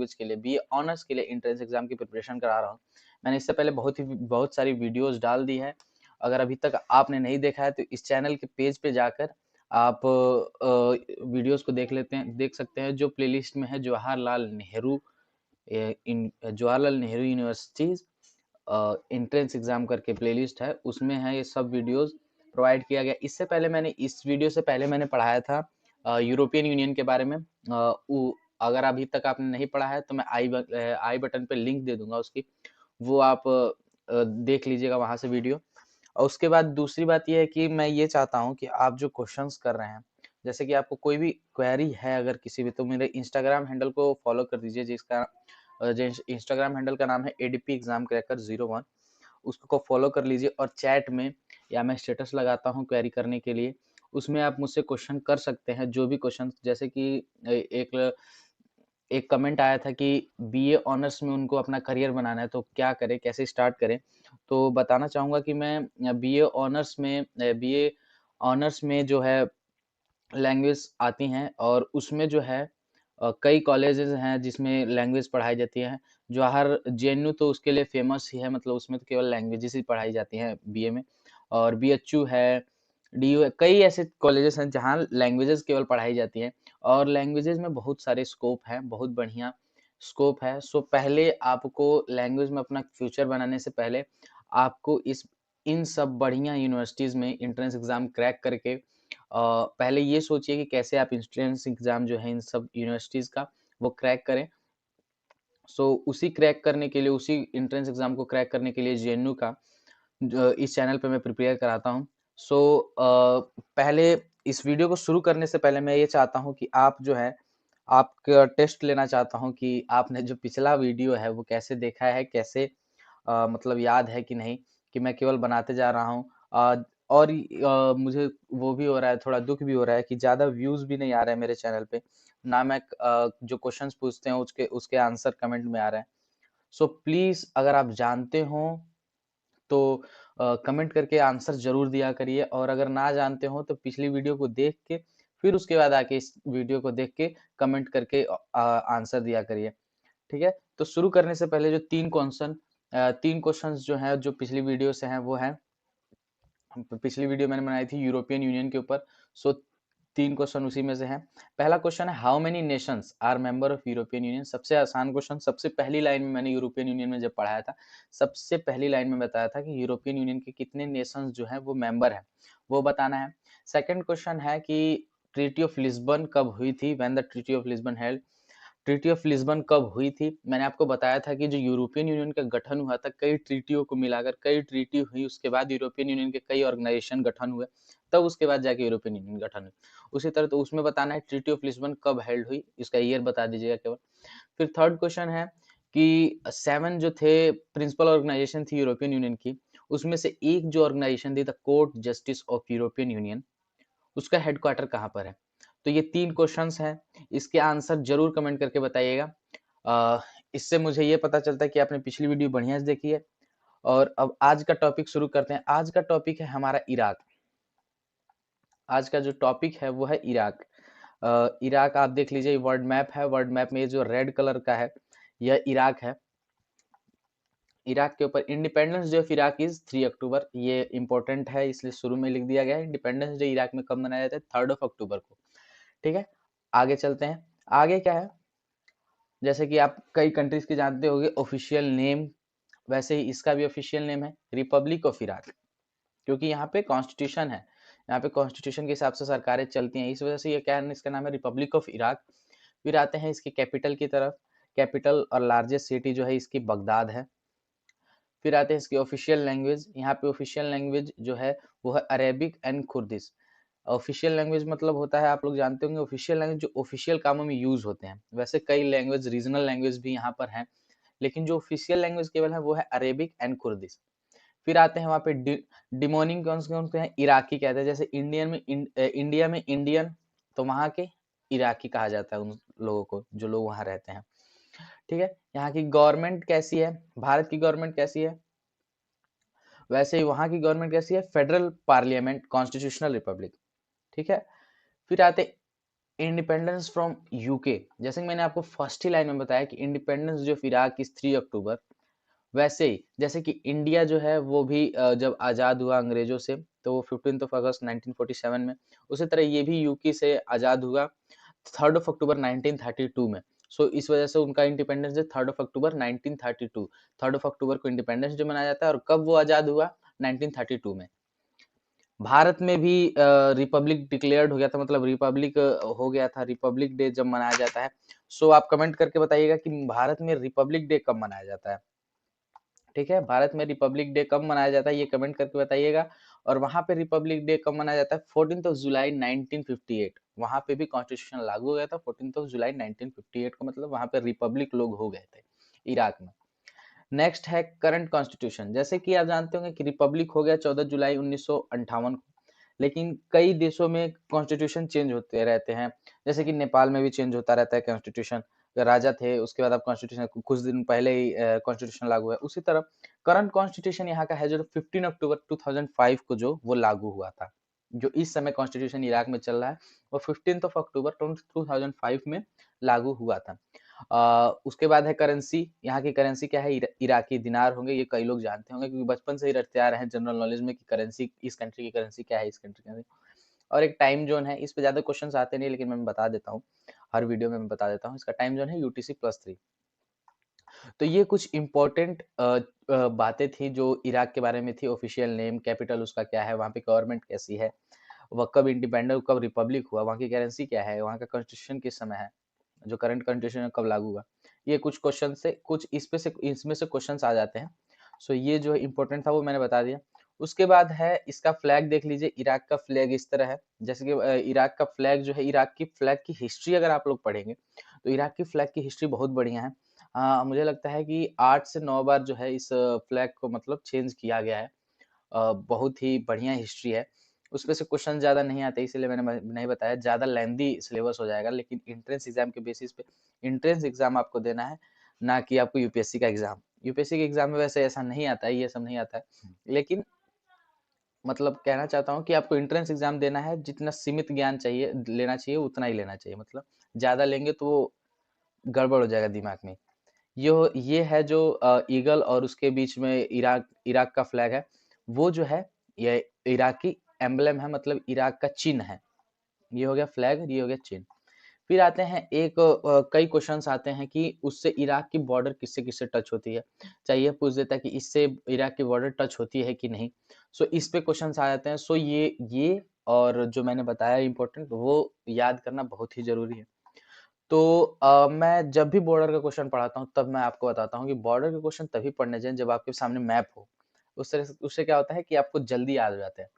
Language के लिए, BA honours के लिए एंट्रेंस एग्जाम की प्रिपरेशन करा रहा हूँ। मैंने इससे पहले बहुत सारी वीडियोस डाल दी है। अगर अभी तक आपने नहीं देखा है तो इस चैनल के पेज पे जाकर आप वीडियोस को देख सकते हैं। जो प्लेलिस्ट में है Jawaharlal Nehru universities entrance exam करके प्लेलिस्ट है, उसमें है ये सब वीडियोस प्रोवाइड किया गया। इस वीडियो से पहले मैंने पढ़ाया था यूरोपियन यूनियन के बारे में। अगर अभी तक आपने नहीं पढ़ा है तो मैं आई बटन पे लिंक दे दूंगा उसकी, वो आप देख लीजिएगा वहां से वीडियो। और उसके बाद दूसरी बात यह है कि मैं ये चाहता हूँ कि आप जो क्वेश्चंस कर रहे हैं, जैसे कि आपको कोई भी क्वेरी है अगर किसी भी, तो मेरे इंस्टाग्राम हैंडल को फॉलो कर दीजिए, जिसका जो इंस्टाग्राम हैंडल का नाम है एडीपी एग्जाम क्रैकर 01। उसको फॉलो कर लीजिए और चैट में या मैं स्टेटस लगाता हूँ क्वेरी करने के लिए, उसमें आप मुझसे क्वेश्चन कर सकते हैं। जो भी क्वेश्चन, जैसे कि एक कमेंट आया था कि बीए ऑनर्स में उनको अपना करियर बनाना है तो क्या करें, कैसे स्टार्ट करें। तो बताना चाहूँगा कि मैं बीए ऑनर्स में जो है लैंग्वेज आती हैं, और उसमें जो है कई कॉलेजेस हैं जिसमें लैंग्वेज पढ़ाई जाती है। जवाहर जेएनयू तो उसके लिए फेमस ही है, मतलब उसमें तो केवल लैंग्वेजेस ही पढ़ाई जाती हैं बीए में। और बीएचयू है, डीयू है, कई ऐसे कॉलेजेस हैं जहाँ लैंग्वेजेस केवल पढ़ाई जाती हैं। और लैंग्वेजेस में बहुत सारे स्कोप हैं, बहुत बढ़िया स्कोप है। सो पहले आपको लैंग्वेज में अपना फ्यूचर बनाने से पहले आपको इस इन सब बढ़िया यूनिवर्सिटीज में एंट्रेंस एग्जाम क्रैक करके पहले ये सोचिए कि कैसे आप एंट्रेंस एग्जाम जो है इन सब यूनिवर्सिटीज का वो क्रैक करें। उसी एंट्रेंस एग्जाम को क्रैक करने के लिए जेएनयू का इस चैनल पे मैं प्रिपेयर कराता हूँ। पहले इस वीडियो को शुरू करने से पहले मैं ये चाहता हूँ कि आप जो है आपका टेस्ट लेना चाहता हूँ कि आपने जो पिछला वीडियो है वो कैसे देखा है, कैसे मतलब याद है कि नहीं, कि मैं केवल बनाते जा रहा हूँ। और मुझे वो भी हो रहा है, थोड़ा दुख भी हो रहा है कि ज़्यादा व्यूज़ भी नहीं आ रहे हैं मेरे चैनल पे। ना मैं जो क्वेश्चंस पूछते हैं उसके उसके आंसर कमेंट में आ रहे हैं। सो प्लीज़ अगर आप जानते हो तो कमेंट करके आंसर ज़रूर दिया करिए, और अगर ना जानते हो तो पिछली वीडियो को देख के फिर उसके बाद आके इस वीडियो को देख के कमेंट करके आंसर दिया करिए। ठीक है? तो शुरू करने से पहले जो 3 क्वेश्चंस जो हैं जो पिछली वीडियो से हैं वो हैं, पिछली वीडियो मैंने बनाई थी यूरोपियन यूनियन के ऊपर। सो 3 क्वेश्चन उसी में से हैं। पहला क्वेश्चन है how many nations are member of European Union. सबसे आसान क्वेश्चन, सबसे पहली लाइन में मैंने यूरोपियन यूनियन में जब पढ़ाया था, सबसे पहली लाइन में बताया था कि यूरोपियन यूनियन के कितने नेशंस जो हैं वो मेंबर हैं, वो बताना है। सेकंड क्वेश्चन है कि ट्रीटी ऑफ लिस्बन कब हुई थी, when the treaty of Lisbon held. Treaty of Lisbon कब हुई थी? मैंने आपको बताया था कि जो यूरोपियन यूनियन का गठन हुआ था, कई ट्रीटियों को मिलाकर कई ट्रीटी हुई, उसके बाद यूरोपियन यूनियन के कई ऑर्गेनाइजेशन गठन हुए, तब उसके बाद जाके यूरोपियन यूनियन गठन हुई। उसी तरह तो उसमें बताना है ट्रीटी ऑफ लिस्बन कब हेल्ड हुई, इसका ईयर बता दीजिएगा केवल। फिर थर्ड क्वेश्चन है कि 7 जो थे प्रिंसिपल ऑर्गेनाइजेशन थी यूरोपियन यूनियन की, उसमें से एक जो ऑर्गेनाइजेशन थी the court justice of European union, उसका हेडक्वार्टर कहाँ पर है? तो ये 3 क्वेश्चंस हैं, इसके आंसर जरूर कमेंट करके बताइएगा। इससे मुझे ये पता चलता है कि आपने पिछली वीडियो बढ़िया से देखी है। और अब आज का टॉपिक शुरू करते हैं। आज का टॉपिक है हमारा इराक। आज का जो टॉपिक है वो है इराक। इराक आप देख लीजिए, वर्ल्ड मैप है, वर्ल्ड मैप में ये जो रेड कलर का है यह इराक है। इराक के ऊपर independence day of Iraq is 3 अक्टूबर, ये इंपॉर्टेंट है इसलिए शुरू में लिख दिया गया है। इंडिपेंडेंस डे इराक में कब मनाया जाता है? 3 अक्टूबर को। ठीक है, आगे चलते हैं। आगे क्या है, जैसे कि आप कई कंट्रीज के जानते होंगे ऑफिशियल नेम, वैसे ही इसका भी ऑफिशियल नेम है रिपब्लिक ऑफ इराक, क्योंकि यहाँ पे कॉन्स्टिट्यूशन है, यहाँ पे कॉन्स्टिट्यूशन के हिसाब से सरकारें चलती हैं, इस वजह से ये क्या है, इसका नाम है रिपब्लिक ऑफ इराक। फिर आते हैं इसकी कैपिटल की तरफ। कैपिटल और लार्जेस्ट सिटी जो है इसकी बगदाद है। फिर आते हैं इसकी ऑफिशियल लैंग्वेज। यहाँ पे ऑफिशियल लैंग्वेज जो है वो है Arabic and Kurdish. Official language मतलब होता है, आप लोग जानते होंगे, ऑफिशियल लैंग्वेज जो ऑफिशियल कामों में यूज होते हैं। वैसे कई लैंग्वेज, रीजनल लैंग्वेज भी यहाँ पर हैं, लेकिन जो ऑफिशियल लैंग्वेज केवल है वो है अरेबिक एंड कुर्दिश। फिर आते हैं वहाँ पे डिमोनिंग कौन से हैं, इराकी कहते हैं। जैसे इंडिया में इंडियन, तो वहाँ के इराकी कहा जाता है उन लोगों को जो लोग वहाँ रहते हैं। ठीक है, यहाँ की गवर्नमेंट कैसी है, भारत की गवर्नमेंट कैसी है, वैसे ही वहाँ की गवर्नमेंट कैसी है, फेडरल पार्लियामेंट, कॉन्स्टिट्यूशनल रिपब्लिक। ठीक है, फिर आते इंडिपेंडेंस फ्रॉम यूके, जैसे कि मैंने आपको फर्स्ट ही लाइन में बताया कि इंडिपेंडेंस जो इराक इज 3 अक्टूबर, वैसे ही जैसे कि इंडिया जो है वो भी जब आज़ाद हुआ अंग्रेजों से तो वो 15 ऑफ अगस्त 1947 में, उसी तरह ये भी यूके से आज़ाद हुआ 3 ऑफ अक्टूबर 1932 में। सो इस वजह से उनका इंडिपेंडेंस है 3 ऑफ अक्टूबर 1932। 3 ऑफ अक्टूबर को इंडिपेंडेंस डे मनाया जाता है और कब वो आज़ाद हुआ? 1932 में। भारत में भी रिपब्लिक डिक्लेयर्ड हो गया था, मतलब रिपब्लिक हो गया था, रिपब्लिक डे जब मनाया जाता है। सो आप कमेंट करके बताइएगा कि भारत में रिपब्लिक डे कब मनाया जाता है। ठीक है, भारत में रिपब्लिक डे कब मनाया जाता है ये कमेंट करके बताइएगा। और वहां पे रिपब्लिक डे कब मनाया जाता है? 14 ऑफ जुलाई 1958। वहां पे भी कॉन्स्टिट्यूशन लागू हो गया था 14 ऑफ जुलाई 1958 का, मतलब वहां पे रिपब्लिक लोग हो गए थे इराक में। नेक्स्ट है करंट कॉन्स्टिट्यूशन। जैसे कि आप जानते होंगे कि रिपब्लिक हो गया 14 जुलाई 1958 को, लेकिन कई देशों में कॉन्स्टिट्यूशन चेंज होते रहते हैं। जैसे कि नेपाल में भी चेंज होता रहता है कॉन्स्टिट्यूशन। राजा थे, उसके बाद अब कॉन्स्टिट्यूशन कुछ दिन पहले ही कॉन्स्टिट्यूशन लागू है। उसी तरह करंट कॉन्स्टिट्यूशन यहाँ का है जो 15 अक्टूबर 2005 को जो वो लागू हुआ था। जो इस समय कॉन्स्टिट्यूशन इराक में चल रहा है वो 15 ऑफ अक्टूबर 2005 में लागू हुआ था। उसके बाद है करेंसी। यहाँ की करेंसी क्या है? इराकी दिनार होंगे। ये कई लोग जानते होंगे क्योंकि बचपन से ही रटते आ रहे हैं जनरल नॉलेज में कि करेंसी, इस कंट्री की करेंसी क्या है, इस कंट्री की करेंसी। और एक टाइम जोन है, इस पे ज्यादा क्वेश्चंस आते नहीं लेकिन मैं बता देता हूँ, हर वीडियो में मैं बता देता हूँ। इसका टाइम जोन है UTC+3। तो ये कुछ इंपॉर्टेंट बातें थी जो इराक के बारे में थी। ऑफिशियल नेम, कैपिटल उसका क्या है, वहाँ पे गवर्नमेंट कैसी है, वह कब इंडिपेंडेंट, कब रिपब्लिक हुआ, वहाँ की करेंसी क्या है, वहाँ का कॉन्स्टिट्यूशन किस समय है, जो करंट कॉन्स्टिट्यूशन कब लागू हुआ। ये कुछ क्वेश्चन से कुछ इस पे से इसमें से क्वेश्चंस आ जाते हैं। सो ये जो इम्पोर्टेंट था वो मैंने बता दिया। उसके बाद है इसका फ्लैग देख लीजिए। इराक का फ्लैग इस तरह है। जैसे कि इराक का फ्लैग जो है, इराक की फ्लैग की हिस्ट्री अगर आप लोग पढ़ेंगे तो इराक की फ्लैग की हिस्ट्री बहुत बढ़िया है। मुझे लगता है कि 8 से 9 बार जो है इस फ्लैग को मतलब चेंज किया गया है। बहुत ही बढ़िया हिस्ट्री है। उसमें से क्वेश्चन ज़्यादा नहीं आते इसलिए मैंने नहीं बताया, ज़्यादा लेंदी सिलेबस हो जाएगा। लेकिन एंट्रेंस एग्जाम के बेसिस पे एंट्रेंस एग्जाम आपको देना है, ना कि आपको यूपीएससी का एग्जाम। यूपीएससी के एग्जाम में वैसे ऐसा नहीं आता है, ये सब नहीं आता है। लेकिन मतलब कहना चाहता हूँ कि आपको एंट्रेंस एग्जाम देना है, जितना सीमित ज्ञान चाहिए लेना चाहिए उतना ही लेना चाहिए। मतलब ज़्यादा लेंगे तो वो गड़बड़ हो जाएगा दिमाग में। ये है जो ईगल और उसके बीच में इराक इराक का फ्लैग है। वो जो है ये इराकी एम्बलम है, मतलब इराक का चिन्ह है। ये हो गया फ्लैग, ये हो गया चिन्ह। फिर आते हैं एक कई क्वेश्चंस आते हैं कि उससे इराक की बॉर्डर किससे किससे टच होती है। चाहिए पूछ देता है कि इससे इराक की बॉर्डर टच होती है कि नहीं। सो इस पे क्वेश्चंस आ जाते हैं। सो ये और जो मैंने बताया इंपॉर्टेंट, वो याद करना बहुत ही जरूरी है। तो मैं जब भी बॉर्डर का क्वेश्चन पढ़ाता हूँ तब मैं आपको बताता हूँ कि बॉर्डर के क्वेश्चन तभी पढ़ने चाहिए जब आपके सामने मैप हो। उससे क्या होता है कि आपको जल्दी याद हो जाते हैं।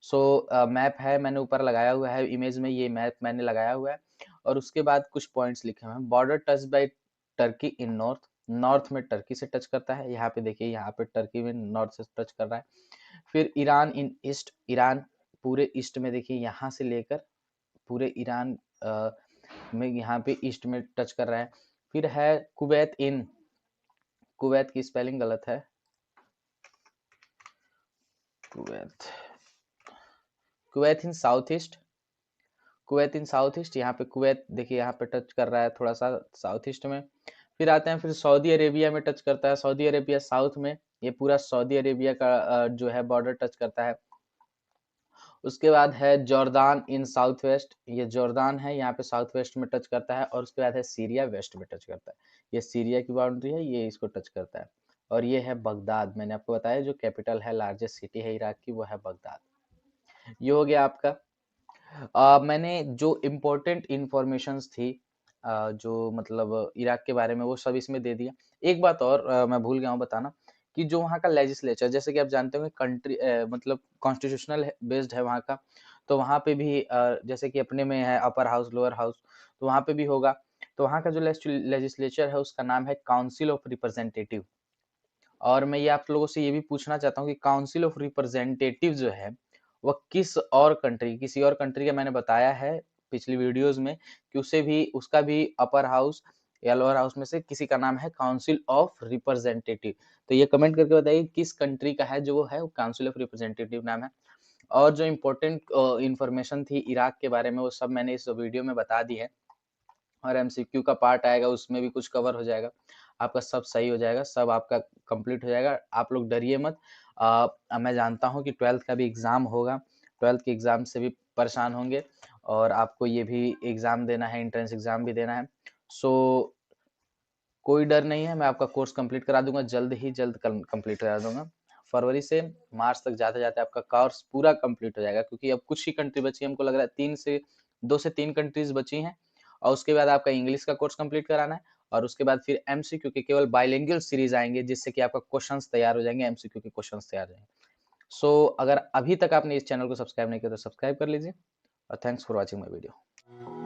सो मैप है, मैंने ऊपर लगाया हुआ है इमेज में, ये मैप मैंने लगाया हुआ है। और उसके बाद कुछ पॉइंट्स लिखे हुए हैं। Border touch by Turkey in north. North में टर्की से टच करता है। यहाँ पे देखिए, यहाँ पे टर्की में नॉर्थ से टच कर रहा है। फिर ईरान इन ईस्ट। ईरान पूरे ईस्ट में देखिए, यहाँ से लेकर पूरे ईरान में यहाँ पे ईस्ट में टच कर रहा है। फिर है कुवैत इन। कुवैत की स्पेलिंग गलत है। कुवैत, कुवैत इन साउथ ईस्ट। कुवैत इन साउथ ईस्ट, यहाँ पे कुवैत देखिए यहाँ पे टच कर रहा है थोड़ा सा साउथ ईस्ट में। फिर आते हैं, फिर सऊदी अरेबिया में टच करता है। सऊदी अरेबिया साउथ में, ये पूरा सऊदी अरेबिया का जो है बॉर्डर टच करता है। उसके बाद है जॉर्दान इन साउथ वेस्ट। ये जॉर्दान है, यहाँ पे साउथ वेस्ट में टच करता है। और उसके बाद है सीरिया, वेस्ट में टच करता है। ये सीरिया की बाउंड्री है, ये इसको टच करता है। और ये है बगदाद। मैंने आपको बताया जो कैपिटल है, लार्जेस्ट सिटी है इराक की, वो है बगदाद। ये हो गया आपका। मैंने जो इम्पोर्टेंट इंफॉर्मेशंस थी जो मतलब इराक के बारे में, वो सब इसमें दे दिया। एक बात और मैं भूल गया हूँ बताना, कि जो वहाँ का लेजिस्लेचर, जैसे कि आप जानते होंगे कंट्री मतलब कॉन्स्टिट्यूशनल बेस्ड है वहाँ का। तो वहाँ पे भी जैसे कि अपने में है अपर हाउस, लोअर हाउस, तो वहाँ पे भी होगा। तो वहाँ का जो लेजिस्लेचर है उसका नाम है काउंसिल ऑफ रिप्रेजेंटेटिव। और मैं ये आप लोगों से ये भी पूछना चाहता हूँ कि काउंसिल ऑफ रिप्रेजेंटेटिव जो है वह किस और कंट्री, किसी और कंट्री का मैंने बताया है पिछली वीडियोस में कि उसे भी, उसका भी अपर हाउस या लोअर हाउस में से किसी का नाम है काउंसिल ऑफ रिप्रेजेंटेटिव। तो ये कमेंट करके बताइए किस कंट्री का है जो वो है, काउंसिल ऑफ रिप्रेजेंटेटिव नाम है। और जो इम्पोर्टेंट इंफॉर्मेशन थी इराक के बारे में वो सब मैंने इस वीडियो में बता दी है। और एमसीक्यू का पार्ट आएगा उसमें भी कुछ कवर हो जाएगा, आपका सब सही हो जाएगा, सब आपका कंप्लीट हो जाएगा, आप लोग डरिए मत। मैं जानता हूँ कि 12th का भी एग्ज़ाम होगा, 12th के एग्ज़ाम से भी परेशान होंगे और आपको ये भी एग्ज़ाम देना है, एंट्रेंस एग्ज़ाम भी देना है। सो कोई डर नहीं है, मैं आपका कोर्स कंप्लीट करा दूंगा, जल्द ही जल्द कंप्लीट करा दूंगा। फरवरी से मार्च तक जाते जाते आपका कोर्स पूरा कंप्लीट हो जाएगा, क्योंकि अब कुछ ही कंट्री बची है, हमको लग रहा है 2 से 3 कंट्रीज बची हैं और उसके बाद आपका इंग्लिश का कोर्स कंप्लीट कराना है और उसके बाद फिर एमसीक्यू के केवल बाइलिंगुअल सीरीज आएंगे, जिससे कि आपका क्वेश्चंस तैयार हो जाएंगे, एमसीक्यू के क्वेश्चंस तैयार हो जाएंगे। सो अगर अभी तक आपने इस चैनल को सब्सक्राइब नहीं किया तो सब्सक्राइब कर लीजिए और thanks for watching my video.